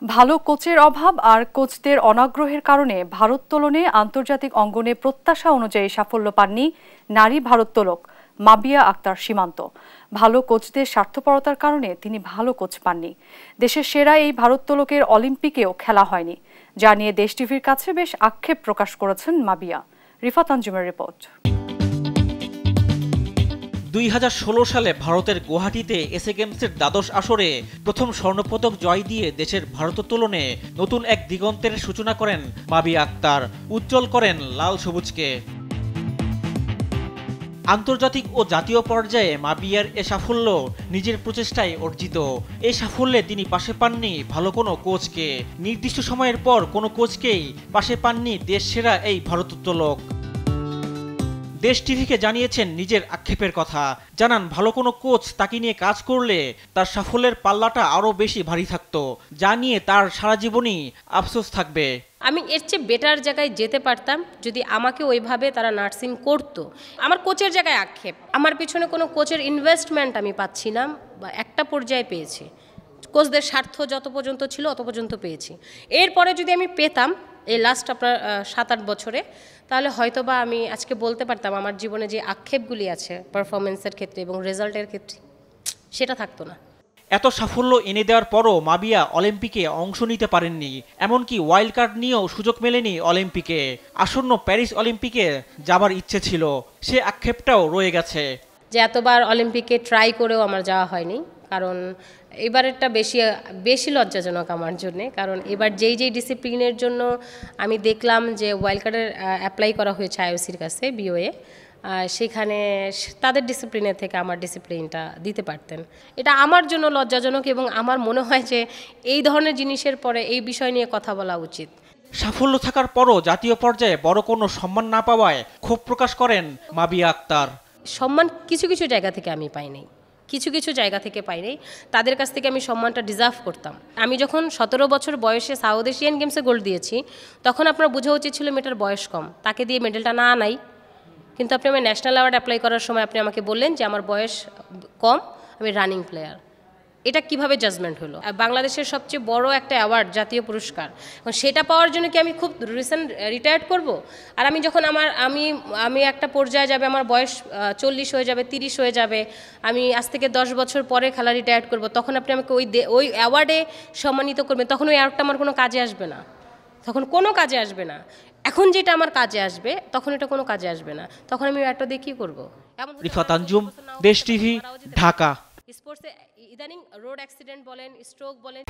ভালো কোচের অভাব আর কোচদের অনাগ্রহের কারণে ভারোত্তোলনে আন্তর্জাতিক অঙ্গনে প্রত্যাশা অনুযায়ী সাফল্য পাননি নারী ভারোত্তোলক মাবিয়া আক্তার সীমান্ত। ভালো কোচদের স্বার্থপরতার কারণে তিনি ভালো কোচ পাননি। দেশের সেরা এই ভারোত্তোলকের অলিম্পিকেও খেলা হয়নি, যা নিয়ে দেশ টিভির কাছে বেশ আক্ষেপ প্রকাশ করেছেন মাবিয়া। রিফাত আঞ্জুমের রিপোর্ট। 2016 সালে ভারতের গুয়াহাটিতে এসএ গেমসের দ্বাদশ আসরে প্রথম স্বর্ণপদক জয় দিয়ে দেশের ভারোত্তোলনে নতুন এক দিগন্তের সূচনা করেন মাবিয়া আক্তার, উজ্জ্বল করেন লাল সবুজকে। আন্তর্জাতিক ও জাতীয় পর্যায়ে মাবিয়ার এ সাফল্য নিজের প্রচেষ্টায় অর্জিত। এই সাফল্যে তিনি পাশে পাননি ভালো কোনো কোচকে। নির্দিষ্ট সময়ের পর কোনো কোচকেই পাশে পাননি দেশ সেরা এই ভারোত্তোলক। দেশ টিভিকে জানিয়েছেন নিজের আক্ষেপের কথা। জানান ভালো কোনো কোচ তাকে নিয়ে কাজ করলে তার সাফল্যের পাল্লাটা আরও বেশি ভারী থাকতো, যা নিয়ে তার সারা জীবনই আফসোস থাকবে। আমি এর চেয়ে বেটার জায়গায় যেতে পারতাম যদি আমাকে ওইভাবে তারা নার্সিং করতো। আমার কোচের জায়গায় আক্ষেপ, আমার পিছনে কোনো কোচের ইনভেস্টমেন্ট আমি পাচ্ছি না, বা একটা পর্যায়ে পেয়েছি। কোচদের স্বার্থ যত পর্যন্ত ছিল অত পর্যন্ত পেয়েছি। এরপরে যদি আমি পেতাম এই লাস্ট আপনার 7-8 বছরে, তাহলে হয়তো বা আমি আজকে বলতে পারতাম আমার জীবনে যে আক্ষেপগুলি আছে পারফরমেন্সের ক্ষেত্রে এবং রেজাল্টের ক্ষেত্রে, সেটা থাকতো না। এত সাফল্য এনে দেওয়ার পরও মাবিয়া অলিম্পিকে অংশ নিতে পারেননি। এমনকি ওয়াইল্ড কার্ড নিয়েও সুযোগ মেলেনি অলিম্পিকে। আসন্ন প্যারিস অলিম্পিকে যাবার ইচ্ছে ছিল, সে আক্ষেপটাও রয়ে গেছে। যে এতবার অলিম্পিকে ট্রাই করেও আমার যাওয়া হয়নি, কারণ এবারেরটা বেশি লজ্জাজনক আমার জন্যে। কারণ এবার যেই ডিসিপ্লিনের জন্য আমি দেখলাম যে ওয়াইল্ড কার্ডের অ্যাপ্লাই করা হয়েছে আইওসির কাছে, বিওএ, সেখানে তাদের ডিসিপ্লিনের থেকে আমার ডিসিপ্লিনটা দিতে পারতেন। এটা আমার জন্য লজ্জাজনক এবং আমার মনে হয় যে এই ধরনের জিনিসের পরে এই বিষয় নিয়ে কথা বলা উচিত। সাফল্য থাকার পরও জাতীয় পর্যায়ে বড় কোনো সম্মান না পাওয়ায় ক্ষোভ প্রকাশ করেন মাবিয়া আক্তার। সম্মান কিছু কিছু জায়গা থেকে আমি পাইনি, কিছু জায়গা থেকে পাইনি। তাদের কাছ থেকে আমি সম্মানটা ডিজার্ভ করতাম। আমি যখন 17 বছর বয়সে সাউথ এশিয়ান গেমসে গোল্ড দিয়েছি, তখন আপনার বোঝা উচিত ছিল মেয়েটার বয়স কম, তাকে দিয়ে মেডেলটা না আনাই। কিন্তু আপনি আমার ন্যাশনাল অ্যাওয়ার্ড অ্যাপ্লাই করার সময় আপনি আমাকে বললেন যে আমার বয়স কম, আমি রানিং প্লেয়ার। এটা কিভাবে জাজমেন্ট হলো? বাংলাদেশের সবচেয়ে বড় একটা অ্যাওয়ার্ড, জাতীয় পুরস্কার, এবং সেটা পাওয়ার জন্য কি আমি খুব রিসেন্ট রিটায়ার্ড করব? আর আমি যখন আমি একটা পর্যায়ে যাবে, আমার বয়স 40 হয়ে যাবে, 30 হয়ে যাবে, আমি আজ থেকে 10 বছর পরে খেলা রিটায়ার্ড করব, তখন আপনি আমাকে ওই অ্যাওয়ার্ডে সম্মানিত করবেন, তখন ওই অ্যাওয়ার্ডটা আমার কোনো কাজে আসবে না, তখন কোনো কাজে আসবে না। এখন যেটা আমার কাজে আসবে, তখন এটা কোনো কাজে আসবে না, তখন আমি একটা দিয়ে কী করবো? রিফাত আঞ্জুম, দেশ টিভি, ঢাকা। স্পোর্টসে ইদানিং রোড অ্যাক্সিডেন্ট বলেন, স্ট্রোক বলেন।